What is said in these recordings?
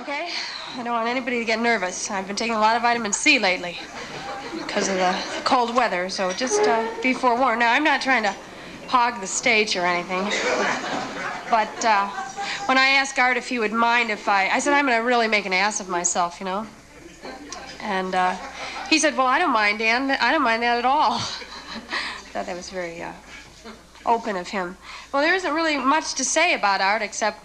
Okay? I don't want anybody to get nervous. I've been taking a lot of vitamin C lately because of the cold weather, so just be forewarned. Now, I'm not trying to hog the stage or anything, but when I asked Art if he would mind if I said, I'm going to really make an ass of myself, you know? And he said, well, I don't mind, Dan. I don't mind that at all. I thought that was very open of him. Well, there isn't really much to say about Art except...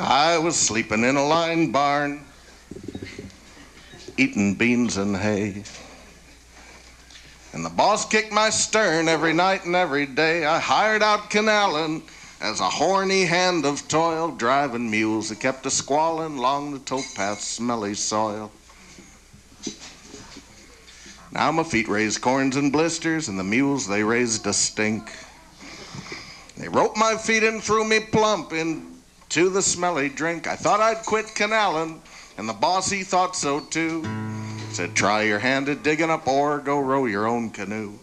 I was sleeping in a line barn, eating beans and hay. And the boss kicked my stern every night and every day. I hired out canalin' as a horny hand of toil, driving mules that kept a squalling along the towpath's smelly soil. Now my feet raised corns and blisters, and the mules, they raised a stink. They roped my feet and threw me plump into the smelly drink. I thought I'd quit canalin', and the boss, he thought so too. Said, try your hand at digging up ore, go row your own canoe.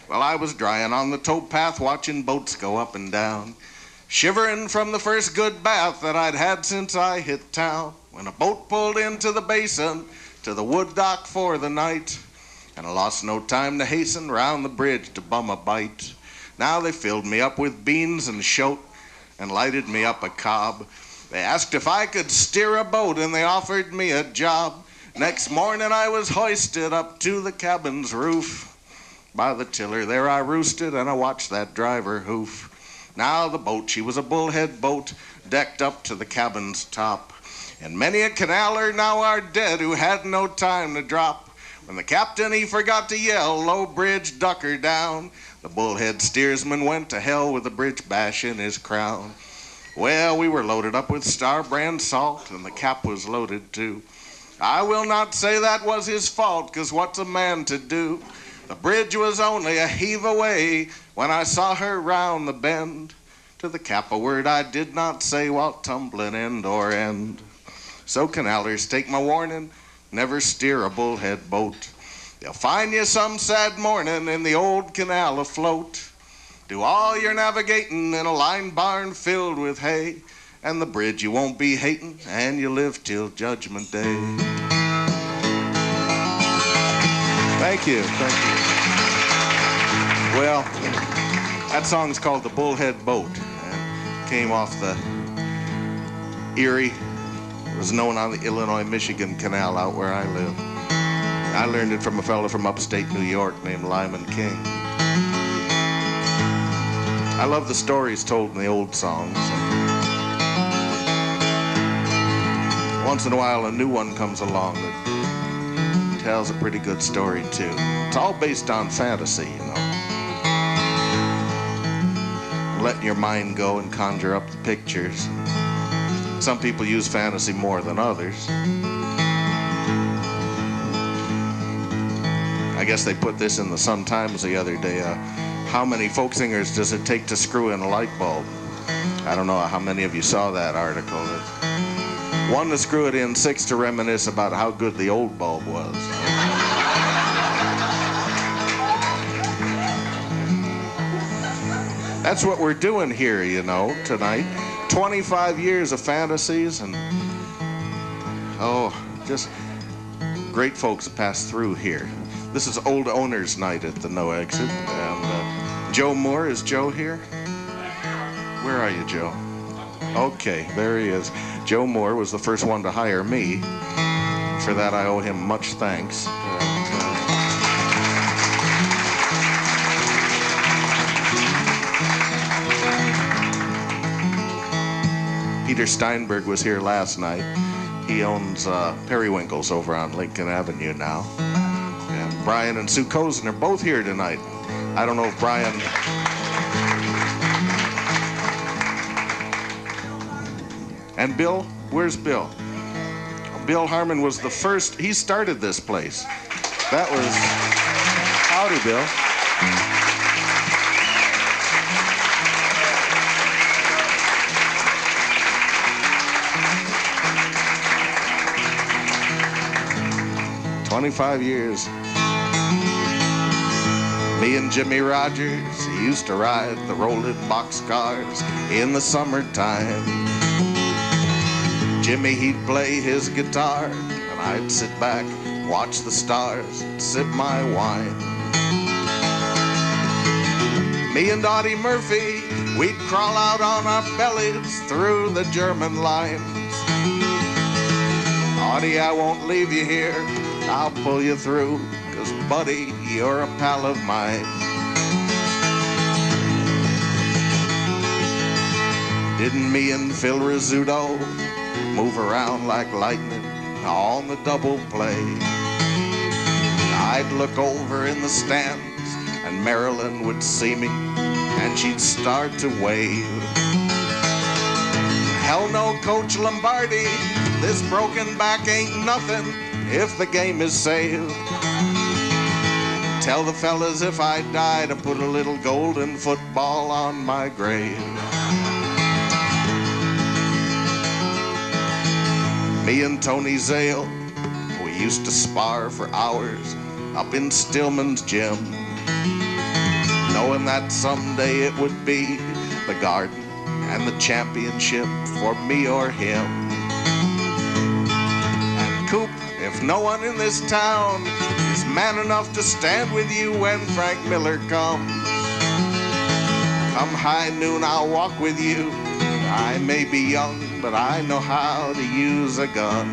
Well, I was drying on the towpath, watching boats go up and down, shivering from the first good bath that I'd had since I hit town, when a boat pulled into the basin to the wood dock for the night, and I lost no time to hasten round the bridge to bum a bite. Now they filled me up with beans and shote and lighted me up a cob. They asked if I could steer a boat, and they offered me a job. Next morning I was hoisted up to the cabin's roof. By the tiller there I roosted, and I watched that driver hoof. Now the boat, she was a bullhead boat, decked up to the cabin's top. And many a canaler now are dead who had no time to drop. When the captain, he forgot to yell, low bridge, duck her down, the bullhead steersman went to hell with a bridge bash in his crown. Well, we were loaded up with Star Brand salt, and the cap was loaded too. I will not say that was his fault, 'cause what's a man to do? The bridge was only a heave away when I saw her round the bend. To the cap a word I did not say while tumbling end or end. So canalers, take my warning, never steer a bullhead boat. They'll find you some sad morning in the old canal afloat. Do all your navigating in a line barn filled with hay, and the bridge you won't be hating, and you live till Judgment Day. Thank you, thank you. Well, that song's called The Bullhead Boat. It came off the Erie. It was known on the Illinois-Michigan Canal out where I live. I learned it from a fellow from upstate New York named Lyman King. I love the stories told in the old songs. Once in a while, a new one comes along that tells a pretty good story, too. It's all based on fantasy, you know. Letting your mind go and conjure up the pictures. Some people use fantasy more than others. I guess they put this in the Sun-Times the other day. How many folk singers does it take to screw in a light bulb? I don't know how many of you saw that article. 1 to screw it in, 6 to reminisce about how good the old bulb was. That's what we're doing here, you know, tonight. 25 years of fantasies and, just great folks that passed through here. This is Old Owners Night at the No Exit. And Joe Moore, is Joe here? Where are you, Joe? Okay, there he is. Joe Moore was the first one to hire me. For that, I owe him much thanks. Peter Steinberg was here last night. He owns Periwinkles over on Lincoln Avenue now. And Brian and Sue Cozen are both here tonight. I don't know if Brian... And Bill, where's Bill? Bill Harmon was the first, he started this place. That was, howdy, Bill. 25 years. Me and Jimmy Rogers used to ride the rolling boxcars in the summertime. Jimmy, he'd play his guitar, and I'd sit back, watch the stars, sip my wine. Me and Dottie Murphy, we'd crawl out on our bellies through the German lines. Dottie, I won't leave you here, I'll pull you through, 'cause buddy, you're a pal of mine. Didn't me and Phil Rizzuto move around like lightning on the double play? I'd look over in the stands and Marilyn would see me and she'd start to wave. Hell no, Coach Lombardi, this broken back ain't nothing if the game is saved. Tell the fellas if I die to put a little golden football on my grave. Me and Tony Zale, we used to spar for hours up in Stillman's gym, knowing that someday it would be the Garden and the championship for me or him. And Coop, if no one in this town is man enough to stand with you when Frank Miller comes, come high noon, I'll walk with you. I may be young, but I know how to use a gun.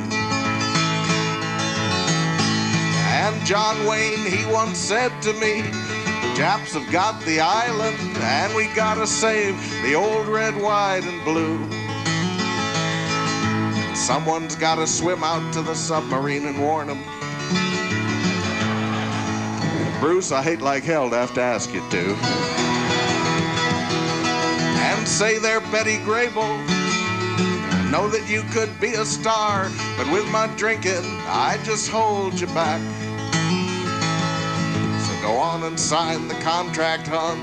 And John Wayne, he once said to me, the Japs have got the island, and we gotta save the old red, white, and blue. Someone's gotta swim out to the submarine and warn them. Bruce, I hate like hell to have to ask you to. And say there, Betty Grable, I know that you could be a star, but with my drinking, I just hold you back. So go on and sign the contract, hon.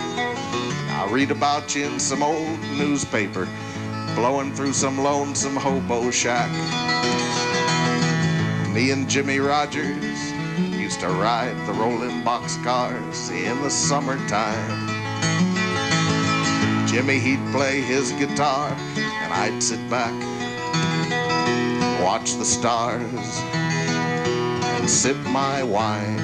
I'll read about you in some old newspaper, blowing through some lonesome hobo shack. Me and Jimmy Rogers used to ride the rolling boxcars in the summertime. Jimmy, he'd play his guitar, and I'd sit back, watch the stars, and sip my wine.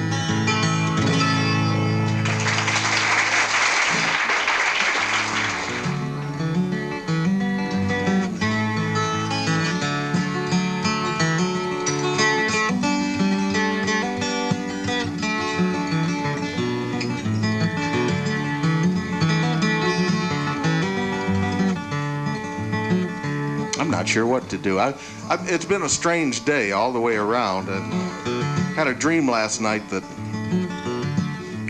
I'm not sure what to do. It's been a strange day all the way around, and had a dream last night that,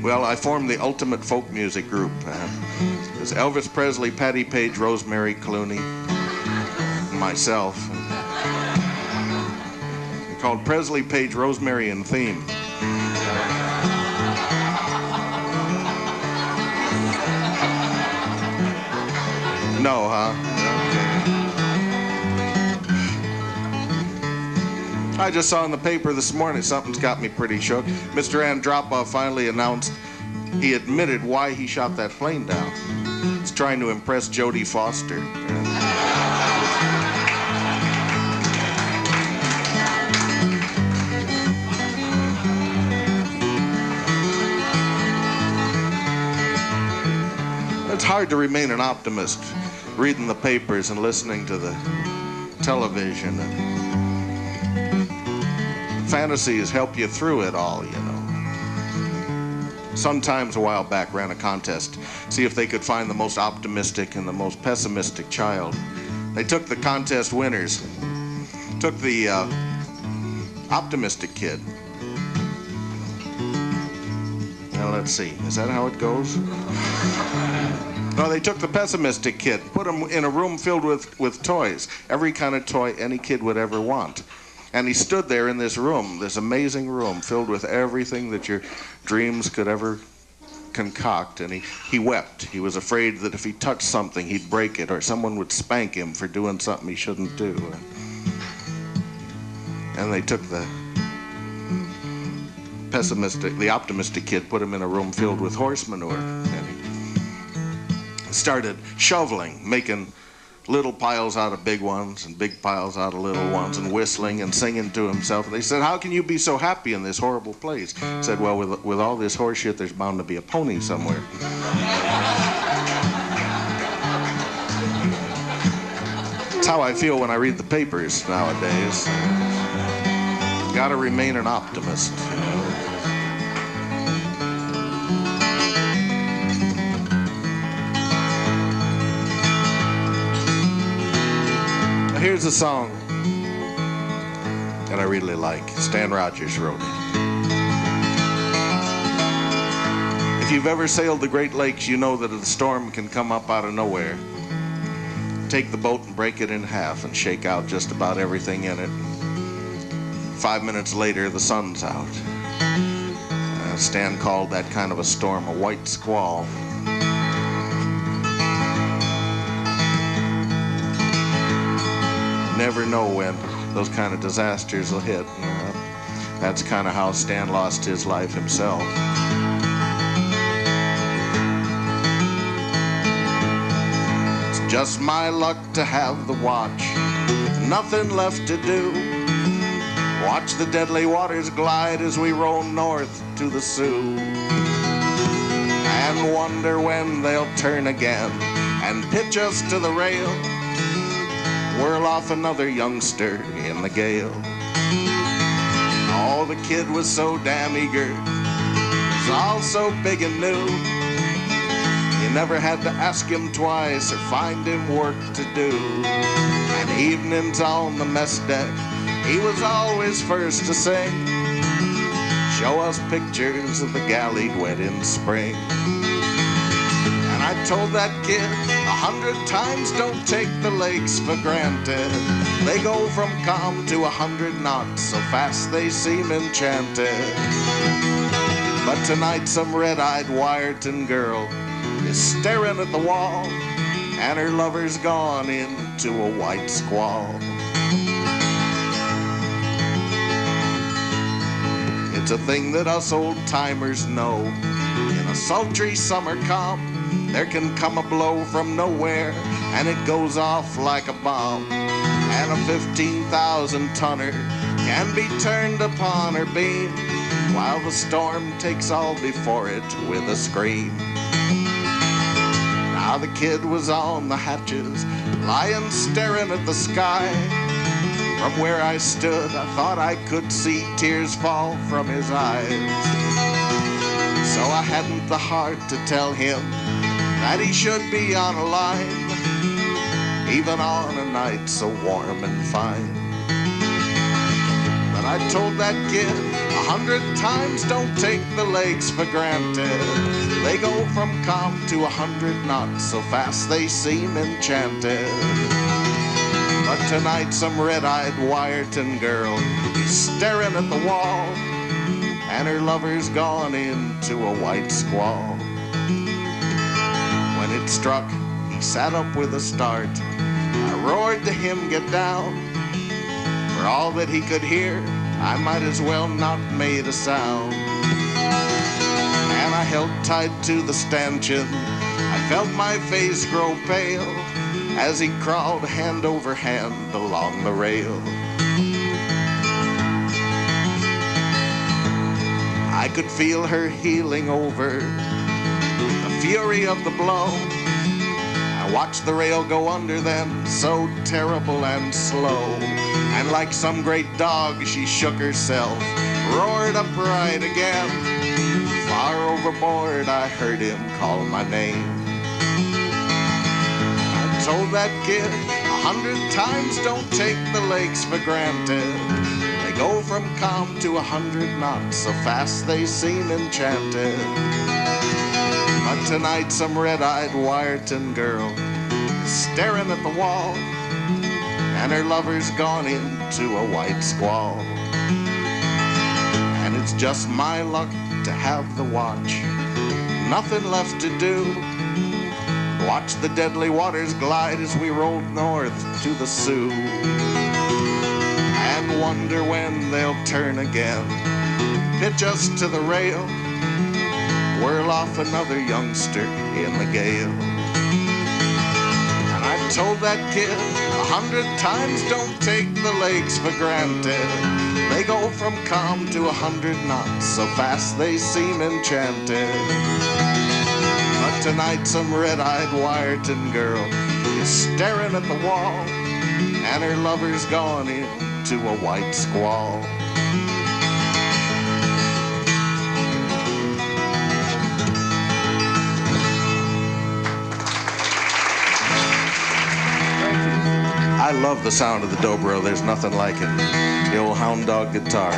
well, I formed the ultimate folk music group. It was Elvis Presley, Patti Page, Rosemary Clooney, and myself. They're called Presley, Page, Rosemary, and Thieme. No, huh? I just saw in the paper this morning, something's got me pretty shook. Mr. Andropov finally announced he admitted why he shot that plane down. He's trying to impress Jodie Foster. It's hard to remain an optimist, reading the papers and listening to the television. Fantasies help you through it all, you know. Sometimes a while back ran a contest, see if they could find the most optimistic and the most pessimistic child. They took the contest winners, took the optimistic kid. Now let's see, is that how it goes? No, they took the pessimistic kid, put him in a room filled with toys, every kind of toy any kid would ever want. And he stood there in this room, this amazing room, filled with everything that your dreams could ever concoct, and he wept. He was afraid that if he touched something, he'd break it, or someone would spank him for doing something he shouldn't do. And they took the optimistic kid, put him in a room filled with horse manure, and he started shoveling, making little piles out of big ones and big piles out of little ones, and whistling and singing to himself. And they said, "How can you be so happy in this horrible place?" He said, "Well, with all this horse shit, there's bound to be a pony somewhere." That's how I feel when I read the papers nowadays. Gotta remain an optimist, you know. Here's a song that I really like. Stan Rogers wrote it. If you've ever sailed the Great Lakes, you know that a storm can come up out of nowhere. Take the boat and break it in half and shake out just about everything in it. 5 minutes later, the sun's out. Stan called that kind of a storm a white squall. Never know when those kind of disasters will hit. That's kind of how Stan lost his life himself. It's just my luck to have the watch, nothing left to do. Watch the deadly waters glide as we roll north to the Sioux, and wonder when they'll turn again and pitch us to the rail, whirl off another youngster in the gale. Oh, the kid was so damn eager, was all so big and new. You never had to ask him twice or find him work to do. And evenings on the mess deck, he was always first to sing, show us pictures of the galley wet in spring. And I told that kid 100 times, don't take the lakes for granted. They go from calm to 100 knots, so fast they seem enchanted. But tonight some red-eyed Wyerton girl is staring at the wall, and her lover's gone into a white squall. It's a thing that us old-timers know. In a sultry summer calm, there can come a blow from nowhere, and it goes off like a bomb. And a 15,000-tonner can be turned upon her beam, while the storm takes all before it with a scream. Now the kid was on the hatches, lying staring at the sky. From where I stood, I thought I could see tears fall from his eyes. So I hadn't the heart to tell him that he should be on a line, even on a night so warm and fine. But I told that kid 100 times, don't take the lakes for granted. They go from calm to 100 knots, so fast they seem enchanted. But tonight some red-eyed Wyerton girl is staring at the wall, and her lover's gone into a white squall. When it struck, he sat up with a start. I roared to him, get down. For all that he could hear, I might as well not made a sound. And I held tight to the stanchion. I felt my face grow pale as he crawled hand over hand along the rail. I could feel her heeling over, the fury of the blow. I watched the rail go under them, so terrible and slow. And like some great dog, she shook herself, roared upright again. Far overboard, I heard him call my name. I told that kid 100 times, don't take the lakes for granted. They go from calm to 100 knots, so fast they seem enchanted. But tonight some red-eyed Wyerton girl is staring at the wall, and her lover's gone into a white squall. And it's just my luck to have the watch, nothing left to do. Watch the deadly waters glide as we rolled north to the Sioux, and wonder when they'll turn again, pitch us to the rail, whirl off another youngster in the gale. And I've told that kid 100 times, don't take the lakes for granted. They go from calm to 100 knots, so fast they seem enchanted. But tonight some red-eyed Wyerton girl is staring at the wall, and her lover's gone into a white squall. I love the sound of the dobro. There's nothing like it. The old hound dog guitar.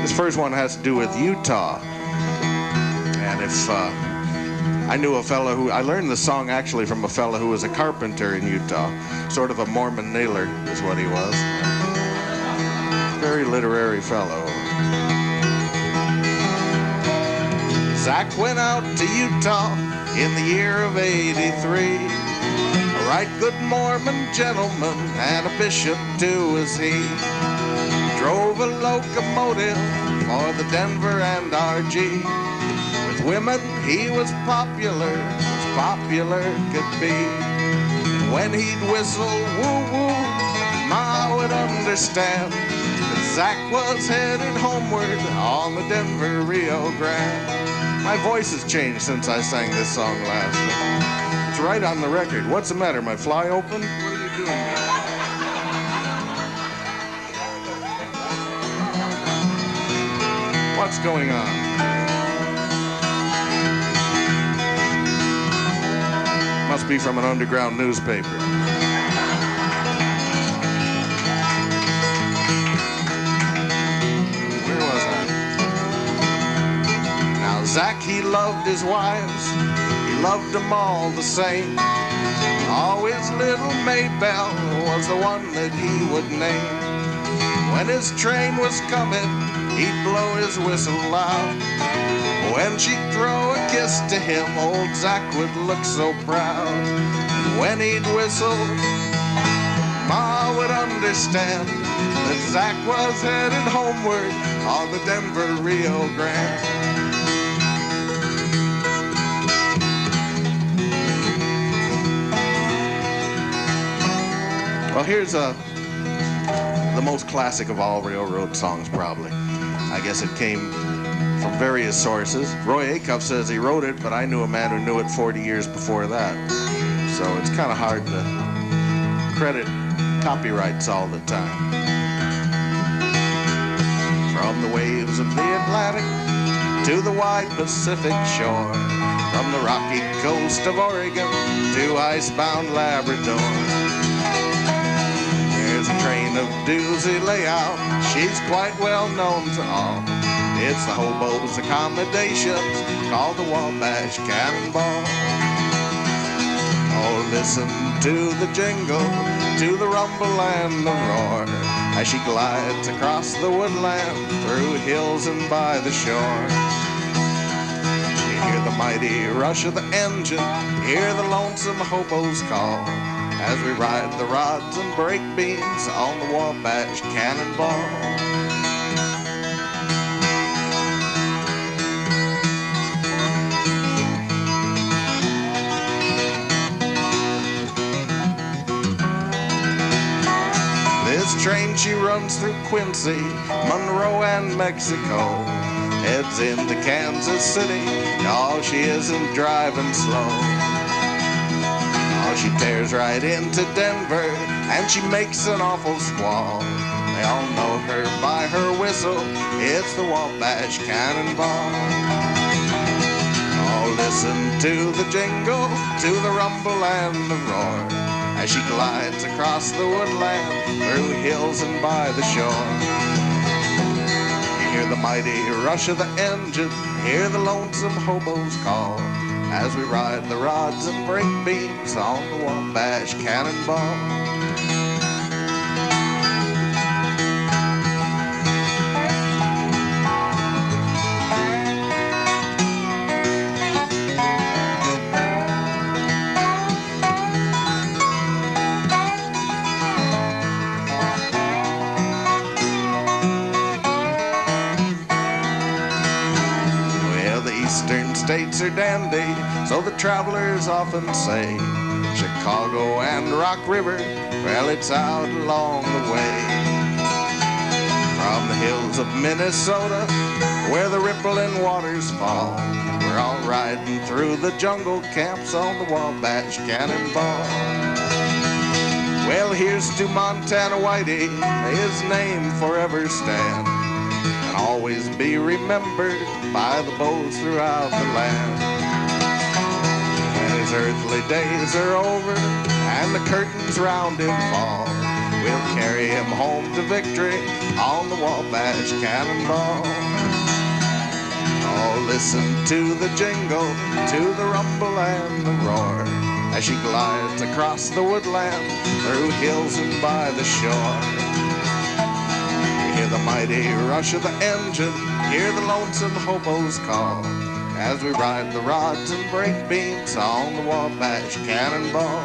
This first one has to do with Utah. And if I knew a fellow who, I learned the song actually from a fellow who was a carpenter in Utah. Sort of a Mormon nailer is what he was. Very literary fellow. Zach went out to Utah in the year of '83, a right good Mormon gentleman and a bishop too was he. Drove a locomotive for the Denver and RG. With women he was popular, as popular could be. And when he'd whistle woo-woo, Ma would understand that Zach was headed homeward on the Denver Rio Grande. My voice has changed since I sang this song last. It's right on the record. What's the matter? My fly open? What are you doing? What's going on? Must be from an underground newspaper. Zach, he loved his wives, he loved them all the same. Always little Maybelle was the one that he would name. When his train was coming, he'd blow his whistle loud. When she'd throw a kiss to him, old Zach would look so proud. And when he'd whistle, Ma would understand that Zach was headed homeward on the Denver Rio Grande. Well, here's the most classic of all railroad songs, probably. I guess it came from various sources. Roy Acuff says he wrote it, but I knew a man who knew it 40 years before that. So it's kind of hard to credit copyrights all the time. From the waves of the Atlantic to the wide Pacific shore, from the rocky coast of Oregon to icebound Labrador. There's a train of doozy layout, she's quite well known to all. It's the hobo's accommodations called the Wabash Cannonball. Oh, listen to the jingle, to the rumble and the roar, as she glides across the woodland, through hills and by the shore. You hear the mighty rush of the engine, hear the lonesome hobo's call, as we ride the rods and brake beams on the Wabash Cannonball. This train, she runs through Quincy, Monroe, and Mexico, heads into Kansas City. Oh, she isn't driving slow. Oh, she tears right into Denver, and she makes an awful squall. They all know her by her whistle, it's the Wabash Cannonball. Oh, listen to the jingle, to the rumble and the roar, as she glides across the woodland, through hills and by the shore. You hear the mighty rush of the engine, hear the lonesome hobos call, as we ride the rods and break beams on the Wabash Cannonball. Eastern states are dandy, so the travelers often say. Chicago and Rock River, well, it's out along the way. From the hills of Minnesota, where the rippling waters fall, we're all riding through the jungle camps on the Wabash Cannonball. Well, here's to Montana Whitey, may his name forever stand, and always be remembered by the boys throughout the land. When his earthly days are over and the curtains round him fall, we'll carry him home to victory on the Wabash Cannonball. Oh, listen to the jingle, to the rumble and the roar, as she glides across the woodland, through hills and by the shore. Hear the mighty rush of the engine, hear the lonesome hobos call, as we ride the rods and break beams on the Wabash Cannonball.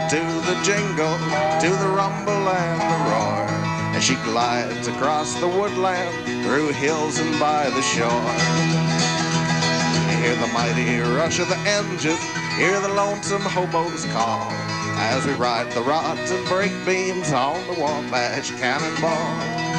To the jingle, to the rumble and the roar, as she glides across the woodland, through hills and by the shore. Hear the mighty rush of the engine, hear the lonesome hobos call, as we ride the rods and break beams on the Wabash Cannonball.